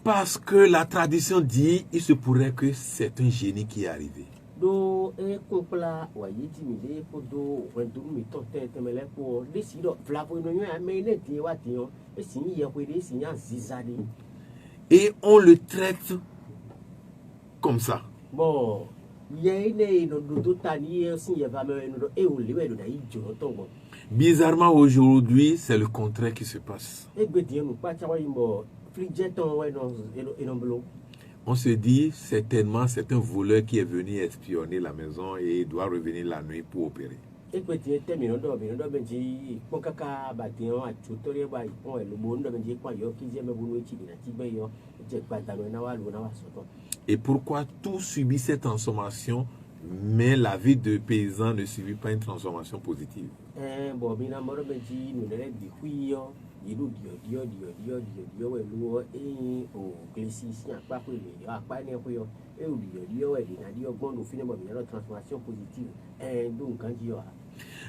Parce que la tradition dit il se pourrait que c'est un génie qui est arrivé. Et on le traite comme ça. Bizarrement, aujourd'hui, c'est le contraire qui se passe. On se dit certainement c'est un voleur qui est venu espionner la maison et il doit revenir la nuit pour opérer. Et pourquoi tout subit cette transformation, mais la vie de paysan ne subit pas une transformation positive?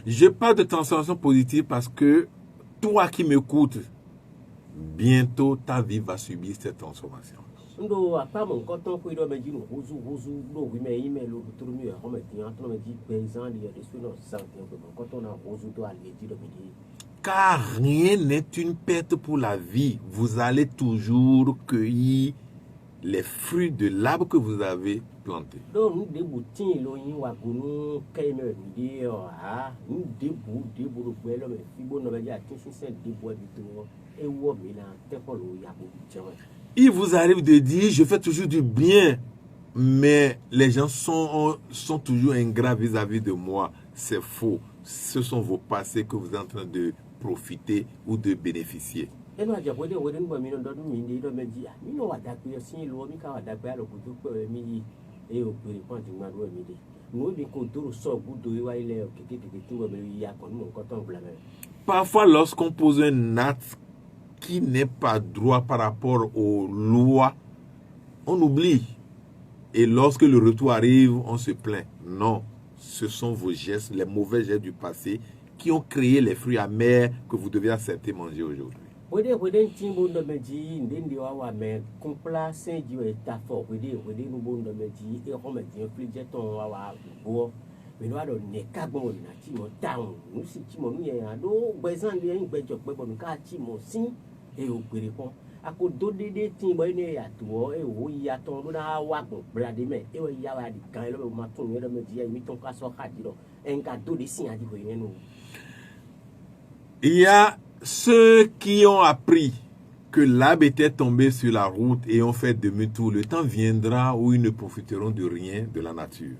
Je parle de transformation positive parce que toi qui m'écoutes, bientôt ta vie va subir cette transformation. Car rien n'est une perte pour la vie. Vous allez toujours cueillir les fruits de l'arbre que vous avez planté. Il vous arrive de dire, je fais toujours du bien, mais les gens sont toujours ingrats vis-à-vis de moi. C'est faux. Ce sont vos passés que vous êtes en train de profiter ou de bénéficier. Parfois, lorsqu'on pose un acte qui n'est pas droit par rapport aux lois, on oublie. Et lorsque le retour arrive, on se plaint. Non, ce sont vos gestes, les mauvais gestes du passé qui ont créé les fruits amers que vous devez accepter manger aujourd'hui. Il y a ceux qui ont appris que l'arbre était tombé sur la route et ont fait demi-tour. Le temps viendra où ils ne profiteront de rien de la nature.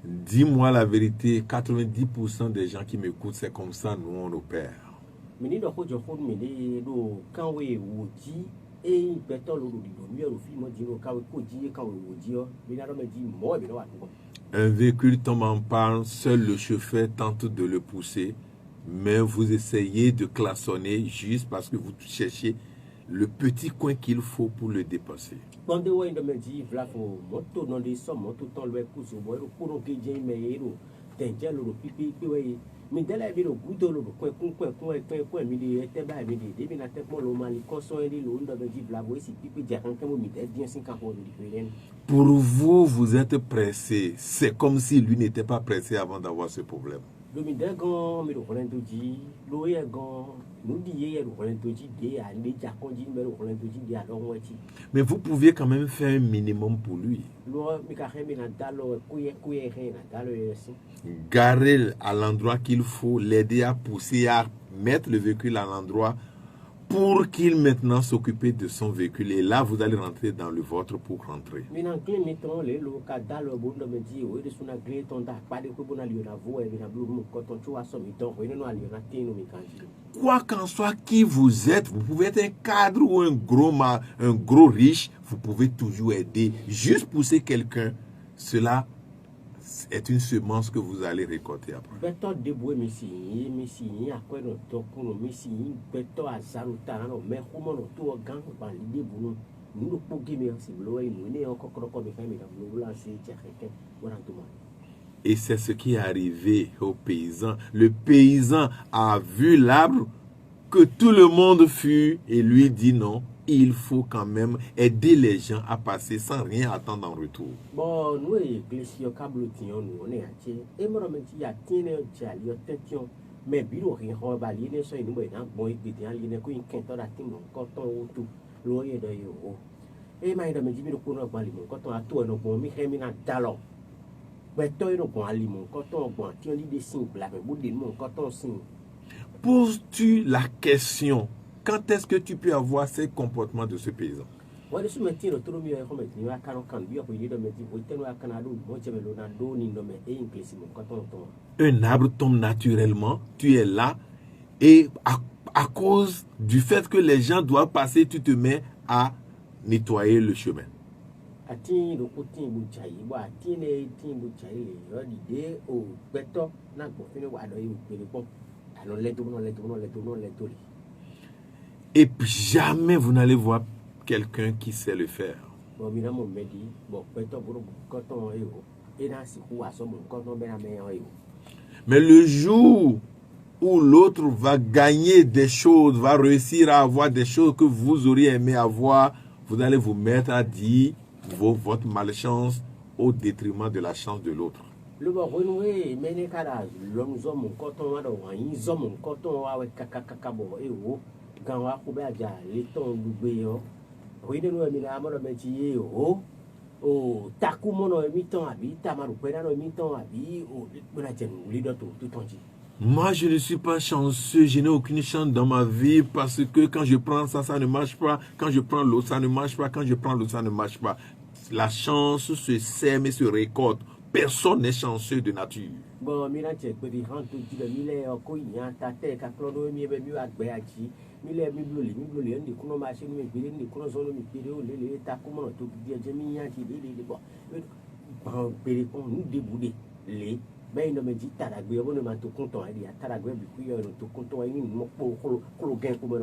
Dis-moi la vérité, 90% des gens qui m'écoutent, c'est comme ça, nous, on opère. Un véhicule tombe en panne, seul le chauffeur tente de le pousser, mais vous essayez de klaxonner juste parce que vous cherchez le petit coin qu'il faut pour le dépasser. Pour vous, vous êtes pressé. C'est comme si lui n'était pas pressé avant d'avoir ce problème. Mais vous pouviez quand même faire un minimum pour lui. Garer à l'endroit qu'il faut, l'aider à pousser, à mettre le véhicule à l'endroit pour qu'il maintenant s'occupe de son véhicule. Et là, vous allez rentrer dans le vôtre pour rentrer. Quoi qu'en soit qui vous êtes, vous pouvez être un cadre ou un gros riche, vous pouvez toujours aider. Juste pousser quelqu'un, cela, est une semence que vous allez récolter après. Beto debwe misi akwe no tokuno misi beto azaru tarano me humo no to gan ba lide bunu nous pour gagner si vous voulez nous ne encore comme faire mais nous lancer quelqu'un voilà tout monde. Et c'est ce qui est arrivé aux paysans. Le paysan a vu l'arbre que tout le monde fut et lui dit non, il faut quand même aider les gens à passer sans rien attendre en retour. Bon, nous, l'église, nous, on est entier. Et moi, je me dis, mais bilo rien, on va aller, nous sommes bon, et puis, il y a une quintaine de coton ou tout, loyer de euro. Et moi, je me dis, qu'on a pas limon, coton à tout, et nous, bon, mais un talon. Mais toi, nous, bon, limon, coton, bon, tu as des signes, là, mais vous dites, mon coton, signe. Poses-tu la question, quand est-ce que tu peux avoir ces comportements de ce paysan? Un arbre tombe naturellement, tu es là, et à cause du fait que les gens doivent passer, tu te mets à nettoyer le chemin. Et puis jamais vous n'allez voir quelqu'un qui sait le faire. Mais le jour où l'autre va gagner des choses, va réussir à avoir des choses que vous auriez aimé avoir, vous allez vous mettre à dire votre malchance au détriment de la chance de l'autre. Le bon renoué, mais les cas l'homme mon coton, ils ont mon coton avec cacacabo et oh, quand on a coupé à les tons du béo, oui, nous avons mis la mort de métier, oh, takumono émitant à vie, tamaru pédano émitant à vie, oh, la tienne, leader tout en dit. Moi, je ne suis pas chanceux, je n'ai aucune chance dans ma vie parce que quand je prends ça, ça ne marche pas. Quand je prends l'autre, ça ne marche pas. Quand je prends l'autre, ça ne marche pas. La chance se sème et se récolte. Personne n'est chanceux de nature. Bon, mira, tu peux dire, tu dis, il est au coin, ta tête, à clono, mi est mieux à Béachi, il est mibloli, un des coups, machine, mais il est coups, on me pédé, les takumon, tout dit, Jemmy, qui dit, bon, péricon, nous déboulé, les. Ben il me dit taragwe on m'a tout content il y a taragwe puis tout content il nous pour gain pour me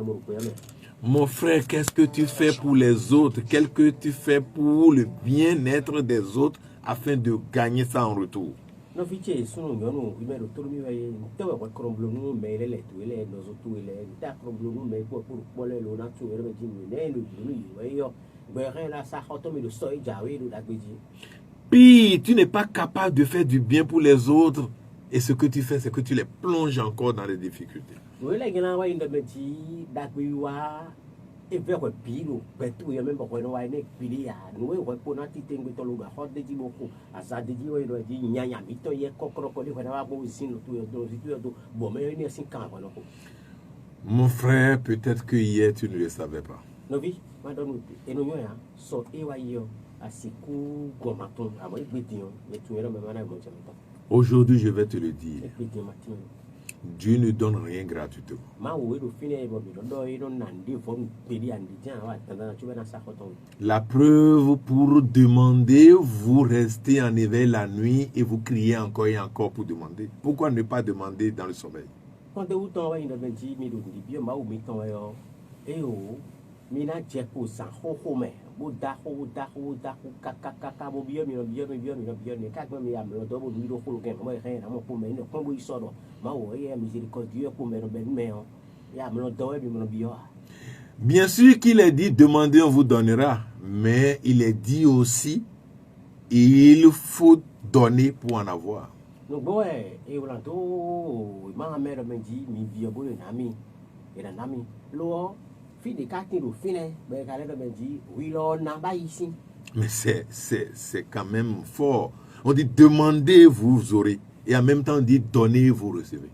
mon frère, qu'est-ce que tu fais pour les autres? Qu'est-ce que tu fais pour le bien-être des autres afin de gagner ça en retour? No fiche sono yono primero turmi vai tewe kwa kromblono me le tu ele no zo tu ele ta kromblono me pour le lo na tu ele ji ne no yo yo be rien là ça automi de soy jawe do dagbeji. Puis, tu n'es pas capable de faire du bien pour les autres. Et ce que tu fais, c'est que tu les plonges encore dans les difficultés. Mon frère, peut-être que hier, tu ne le savais pas. Aujourd'hui, je vais te le dire. Dieu ne donne rien gratuitement. La preuve, pour demander, vous restez en éveil la nuit et vous criez encore et encore pour demander. Pourquoi ne pas demander dans le sommeil? Bien sûr qu'il est dit demandez on vous donnera, mais il est dit aussi il faut donner pour en avoir. Mais c'est quand même fort. On dit demandez, vous aurez. Et en même temps, on dit donnez, vous recevez.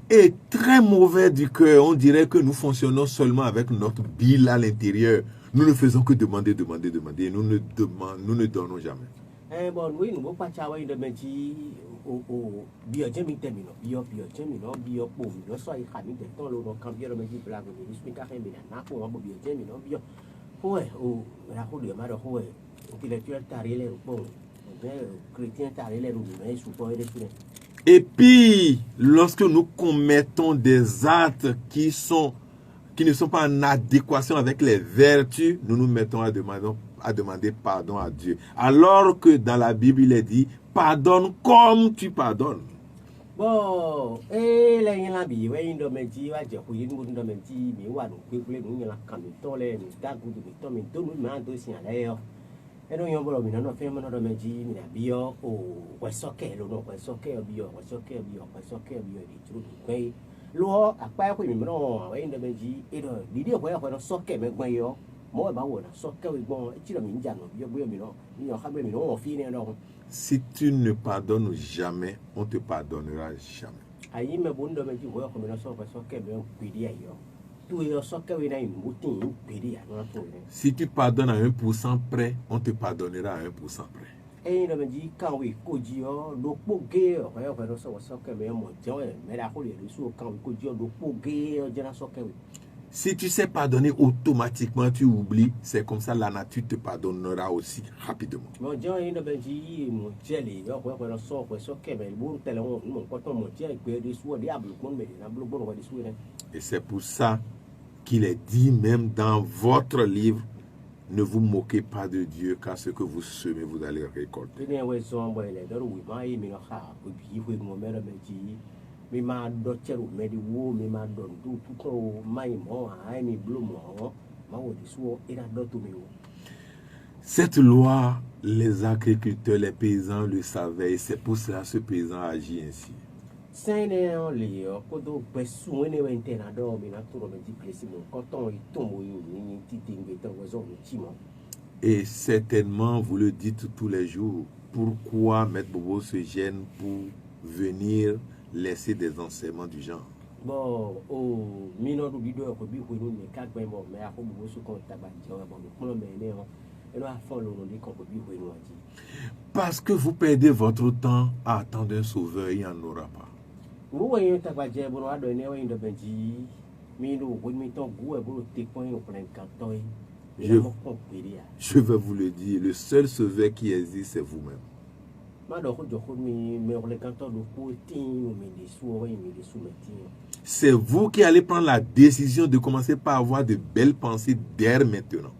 Et très mauvais du cœur, on dirait que nous fonctionnons seulement avec notre bile à l'intérieur. Nous ne faisons que demander, demander, demander. Nous ne donnons jamais. bon oui nous pas chawa inde menji o bio jemi termino bio jemi no bio po no so i khami de ton lo no cambio menji bla ko ni spika khemi na ko mo bio jemi no bio ouais o la ko de ma do ouais intellectuel tarile bon chrétien tarile lo mais sous pas de tout. Et puis, lorsque nous commettons des actes qui ne sont pas en adéquation avec les vertus, nous nous mettons à demander pardon à Dieu. Alors que dans la Bible, il est dit, pardonne comme tu pardonnes. Bon, la yela bi we indo meji wa je ko yin mu ndo meji mi wa no pe pe nu yela kan to le ni ta gu du to mi to nu ma do si ala yo. E no yo bolo mi no fe mo no meji mi na bi yo o we so ke lo no we so ke bi yo we so ke bi di tru pe lo apa ko mi no we indo meji e do di di ko ya ko so ke me gban yo mo ba wo na so ke we gbon e ti lo mi nja no bi yo mi no mi yo ha be mi no fi ni no. Si tu ne pardonnes jamais, on te pardonnera jamais. Si tu pardonnes à 1% près, on te pardonnera à 1% près. Si tu sais pardonner automatiquement, tu oublies, c'est comme ça la nature te pardonnera aussi rapidement. Et c'est pour ça qu'il est dit même dans votre livre, ne vous moquez pas de Dieu, car ce que vous semez, vous allez récolter. Cette loi, les agriculteurs, les paysans le savaient, et c'est pour cela que ce paysan agit ainsi. Et certainement, vous le dites tous les jours, pourquoi Maître Bobo se gêne pour venir laisser des enseignements du genre? Parce que vous perdez votre temps à attendre un sauveur, il n'y en aura pas. Je vais vous le dire, le seul sauveur qui existe, c'est vous-même. C'est vous qui allez prendre la décision de commencer par avoir de belles pensées dès maintenant.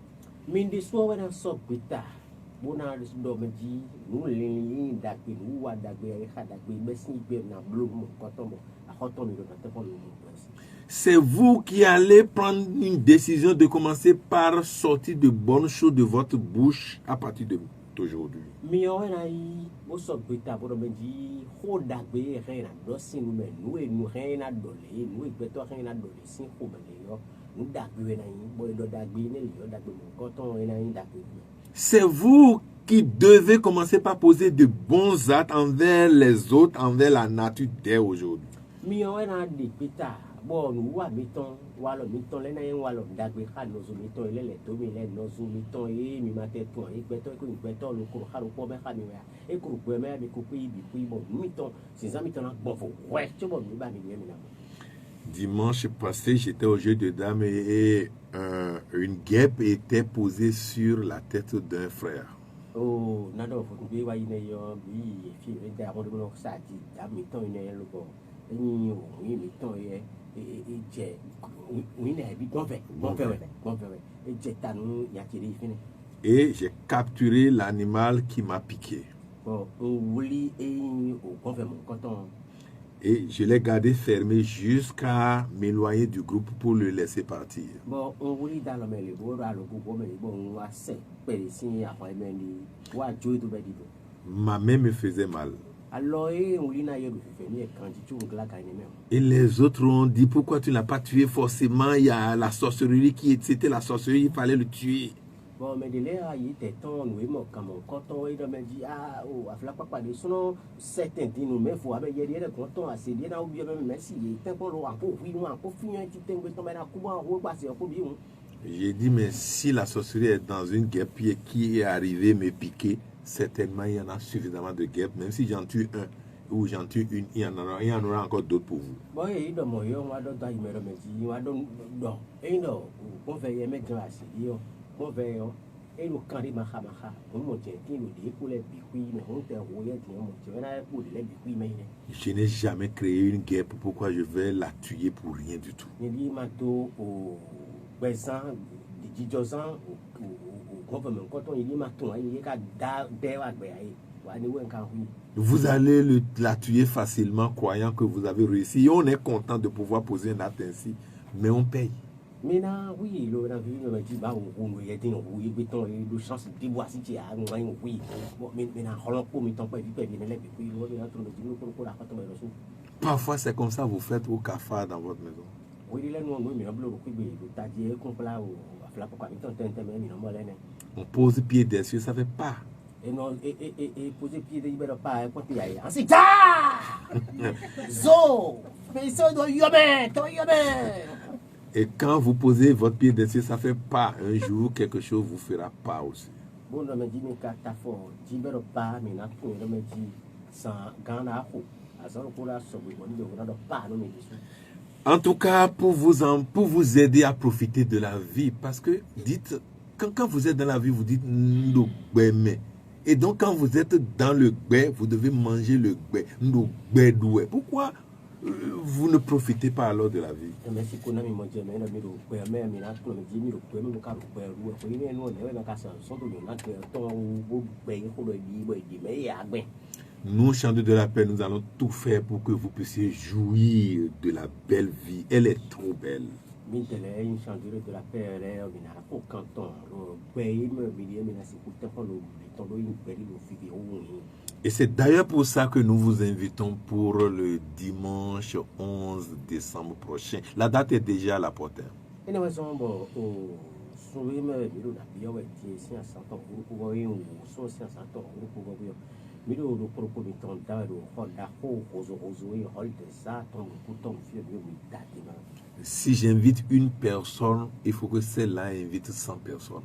C'est vous qui allez prendre une décision de commencer par sortir de bonnes choses de votre bouche à partir d'aujourd'hui. C'est vous qui devez commencer par poser de bons actes envers les autres, envers la nature dès aujourd'hui. Dimanche passé, j'étais au jeu de dames et une guêpe était posée sur la tête d'un frère. Et j'ai capturé l'animal qui m'a piqué. Et je l'ai gardé fermé jusqu'à m'éloigner du groupe pour le laisser partir. Ma main me faisait mal. Et les autres ont dit, pourquoi tu n'as pas tué? Forcément, il y a la sorcellerie c'était la sorcellerie, il fallait le tuer. J'ai dit, mais si la sorcellerie est dans une guêpe qui est arrivée me piquer, certainement il y en a suffisamment de guêpes. Même si j'en tue un ou j'en tue une, il y en aura encore d'autres pour vous. Bon, il doit mourir, on va donner une remédie, on va donner. Non, et non, on va y mettre dans la série, on va y et le candidat Mahamaka, on monte un petit pour les biquis, mais on te rouille, on monte pour les biquis, mais Je n'ai jamais créé une guêpe. Pourquoi je vais la tuer pour rien du tout? il dit mato au Bessan, des Dijosan, au gouvernement, quand on y dit maton, il y a des vous allez la tuer facilement, croyant que vous avez réussi. On est content de pouvoir poser un acte ainsi, mais on paye. Maintenant, oui, le me dit, bah, on y a des chances de voir si tu as un oui. Maintenant, pour me tomber, il peut bien aller, puis parfois, c'est comme ça vous faites au cafard dans votre maison. Oui, là, nous, mais on pose pied dessus, ça ne fait pas. Et non, et poser pied de libérer pas, quand il y a ensuite, zo, mais ça doit y et quand vous posez votre pied dessus, ça ne fait pas. Un jour, quelque chose vous fera pas aussi. Bon, on me dit, mais quand tu as fait, tu ne peux pas, mais on me dit, sans gana, en tout cas, pour vous aider à profiter de la vie, parce que dites, quand vous êtes dans la vie, vous dites mais. Et donc, quand vous êtes dans le gbé, vous devez manger le gbé. Pourquoi vous ne profitez pas alors de la vie? Nous, Chanteurs de la paix, nous allons tout faire pour que vous puissiez jouir de la belle vie. Elle est trop belle. Et c'est d'ailleurs pour ça que nous vous invitons pour le dimanche 11 décembre prochain. La date est déjà à la portée. Si j'invite une personne, il faut que celle-là invite 100 personnes.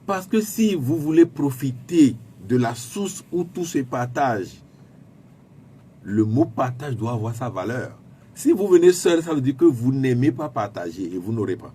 Parce que si vous voulez profiter de la source où tout se partage, le mot partage doit avoir sa valeur. Si vous venez seul, ça veut dire que vous n'aimez pas partager et vous n'aurez pas.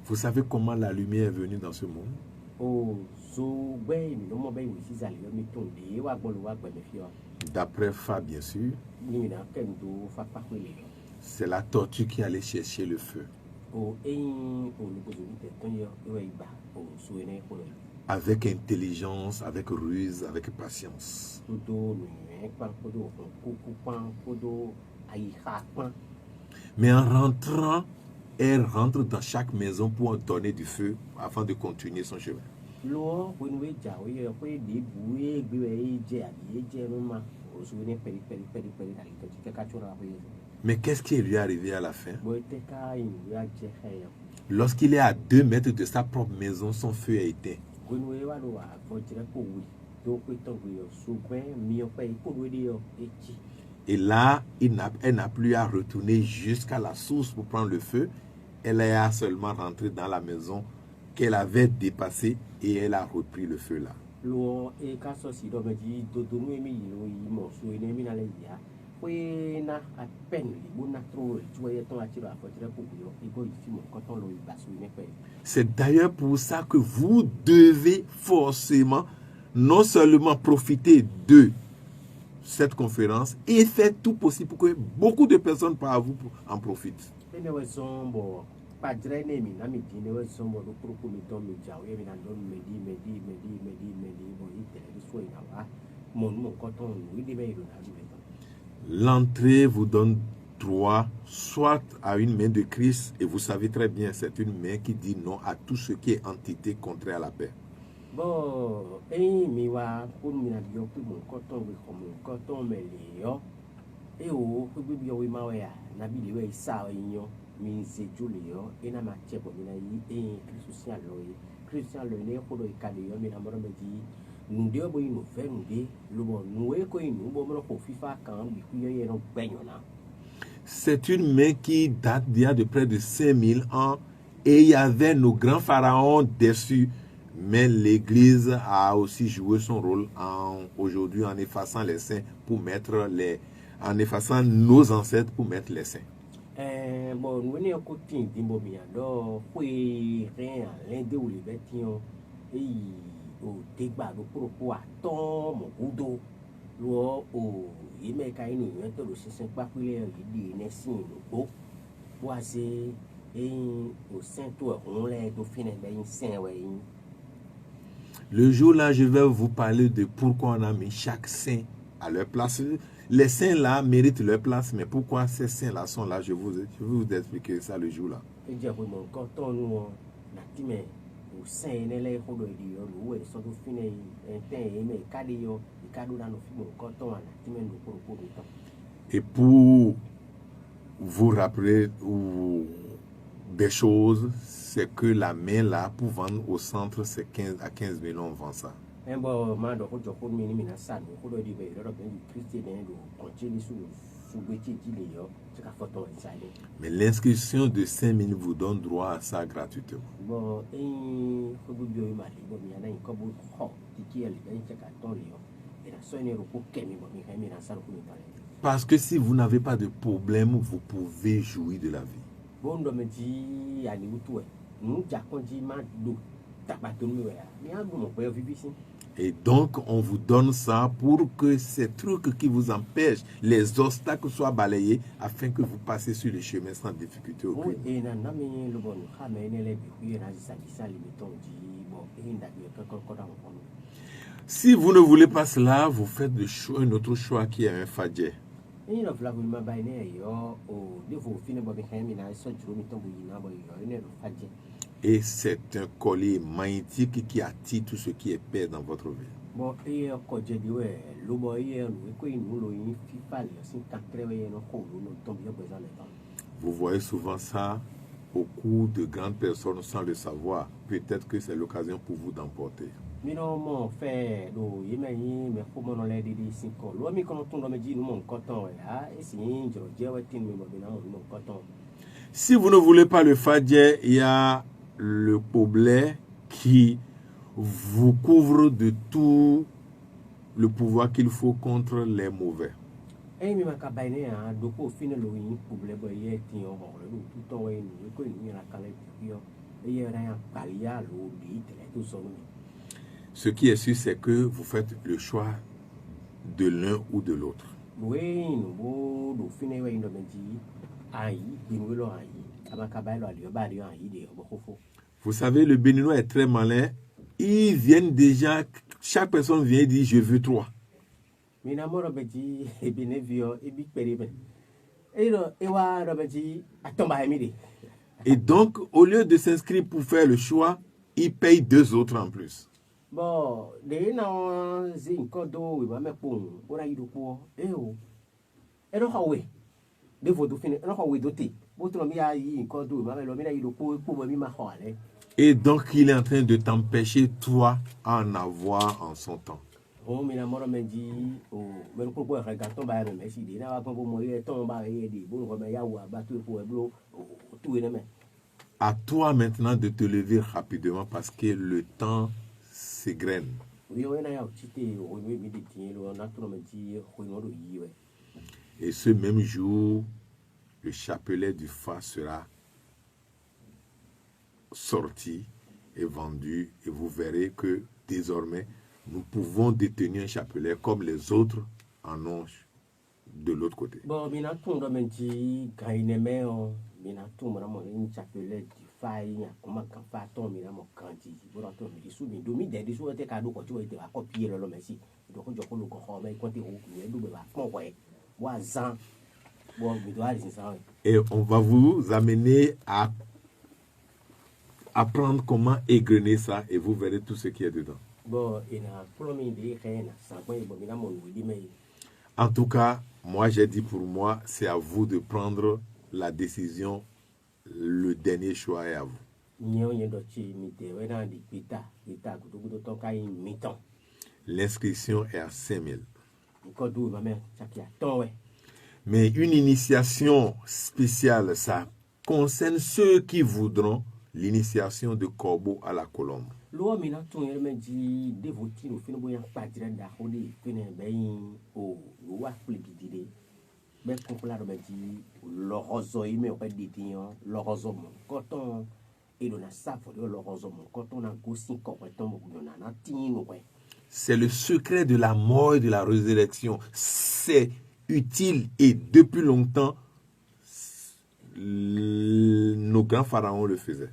Vous savez comment la lumière est venue dans ce monde? D'après Fa, bien sûr, c'est la tortue qui allait chercher le feu. Avec intelligence, avec ruse, avec patience. Mais en rentrant, elle rentre dans chaque maison pour donner du feu afin de continuer son chemin. Mais qu'est-ce qui lui est arrivé à la fin? Lorsqu'il est à 2 mètres de sa propre maison, son feu est éteint. Et là, elle n'a plus à retourner jusqu'à la source pour prendre le feu. Elle a seulement rentré dans la maison qu'elle avait dépassée et elle a repris le feu là. C'est d'ailleurs pour ça que vous devez forcément non seulement profiter de cette conférence et faire tout possible pour que beaucoup de personnes par vous en profitent. L'entrée vous donne droit soit à une main de Christ, et vous savez très bien, c'est une main qui dit non à tout ce qui est entité contraire à la paix. e o ko bi o ma we ya na bi le we sa yin mi se jule yo e na ma che bo mi na yi e Christian lo ne ko do ikale yo mi na mo me di nde o bo yin o fe nde lo bo nu e ko yin bo mo ko fifa kan bi ku ye no gbenyo na. C'est une main qui date d'il y a de près de 5000 ans et il y avait nos grands pharaons dessus. Mais l'Église a aussi joué son rôle aujourd'hui en effaçant les saints pour mettre en effaçant nos ancêtres pour mettre les saints. Bon, nous venons à côté d'Imbo Miado, oui, rien, l'Inde ou les bêtions, et au débat de propos à ton, mon goudo, l'eau, au Yémekaïno, il y a tout le système populaire, il dit, n'est si, le beau, boisé, et au Saint-Ouen, on l'a dauphiné, ben, saint, ouais. Le jour-là, je vais vous parler de pourquoi on a mis chaque saint à leur place. Les saints là méritent leur place, mais pourquoi ces saints là sont là, je vais vous expliquer ça le jour-là. Et pour vous rappeler des choses, c'est que la main là, pour vendre au centre, c'est 15 à 15 millions, on vend ça. Mais l'inscription de 5 000 vous donne droit à ça gratuitement. Parce que si vous n'avez pas de problème, vous pouvez jouir de la vie. Et donc, on vous donne ça pour que ces trucs qui vous empêchent, les obstacles soient balayés afin que vous passiez sur le chemin sans difficulté aucune. Si vous ne voulez pas cela, vous faites un autre choix qui est un fadjet. Et c'est un collier magnétique qui attire tout ce qui est paix dans votre vie. Vous voyez souvent ça au cou de grandes personnes sans le savoir. Peut-être que c'est l'occasion pour vous d'emporter. Si vous ne voulez pas le fadjet, il y a le poblet qui vous couvre de tout le pouvoir qu'il faut contre les mauvais. Ce qui est sûr, c'est que vous faites le choix de l'un ou de l'autre. Vous savez, le Béninois est très malin. Ils viennent déjà, chaque personne vient et dit, je veux 3. Et donc, au lieu de s'inscrire pour faire le choix, ils payent 2 autres en plus. Bon, et donc, il est en train de t'empêcher, toi, à en avoir en son temps. À toi maintenant de te lever rapidement parce que le temps s'égrène. Et ce même jour, le chapelet du Fa sera sorti et vendu, et vous verrez que désormais, nous pouvons détenir un chapelet comme les autres en ont de l'autre côté. Et on va vous amener à apprendre comment égrener ça et vous verrez tout ce qui est dedans. En tout cas, moi j'ai dit pour moi, c'est à vous de prendre la décision. Le dernier choix est à vous. L'inscription est à 5 000. Mais une initiation spéciale, ça concerne ceux qui voudront l'initiation de corbeau à la colombe. C'est le secret de la mort et de la résurrection. C'est utile et depuis longtemps, nos grands pharaons le faisaient.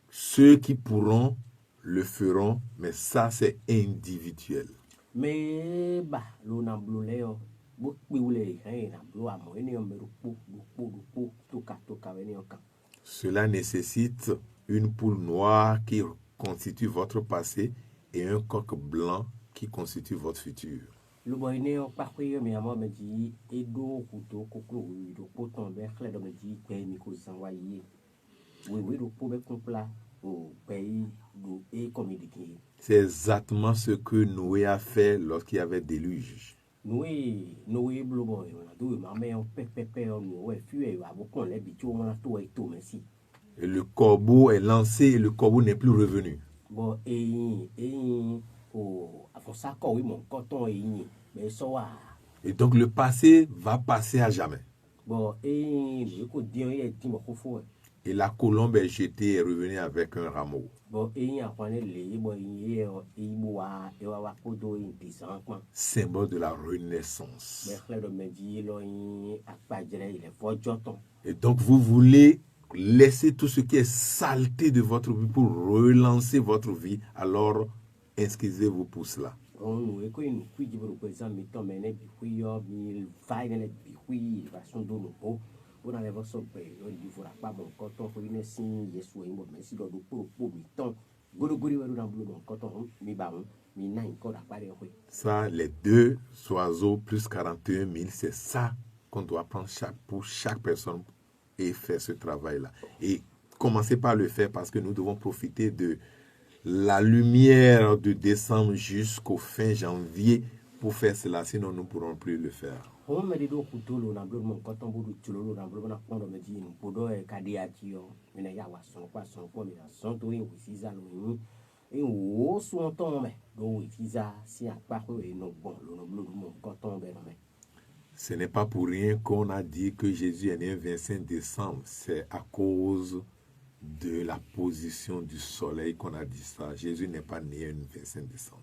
Ceux qui pourront le feront, mais ça c'est individuel. Cela nécessite une poule noire qui constitue votre passé et un coq blanc qui constitue votre futur. C'est exactement ce que Noé a fait lorsqu'il y avait déluge. Et le corbeau est lancé et le corbeau n'est plus revenu. Et donc le passé va passer à jamais. Et la colombe est jetée et revenue avec un rameau. Symbole de la renaissance. Et donc vous voulez laisser tout ce qui est saleté de votre vie pour relancer votre vie, alors inscrivez-vous pour cela. Ça, les 2 oiseaux plus 41 000, c'est ça qu'on doit prendre pour chaque personne et faire ce travail-là. Et commencez par le faire parce que nous devons profiter de la lumière de décembre jusqu'au fin janvier pour faire cela, sinon nous ne pourrons plus le faire. Ce n'est pas pour rien qu'on a dit que Jésus est né le 25 décembre. C'est à cause de la position du soleil qu'on a dit ça. Jésus n'est pas né le 25 décembre.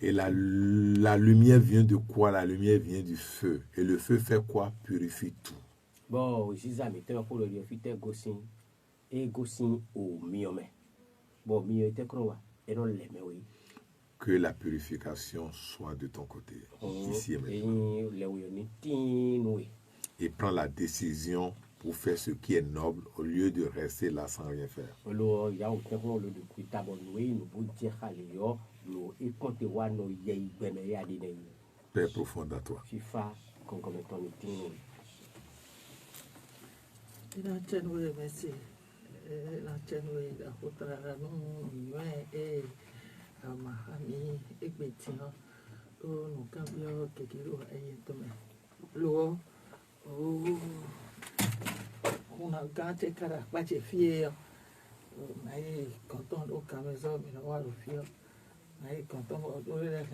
Et la lumière vient de quoi? La lumière vient du feu. Et le feu fait quoi? Purifie tout. Que la purification soit de ton côté, ici et maintenant. Et prends la décision pour faire ce qui est noble au lieu de rester là sans rien faire. Père profond à toi. Una gante cara bache fie mai conton o camezo mi no wa fio mai conton o le le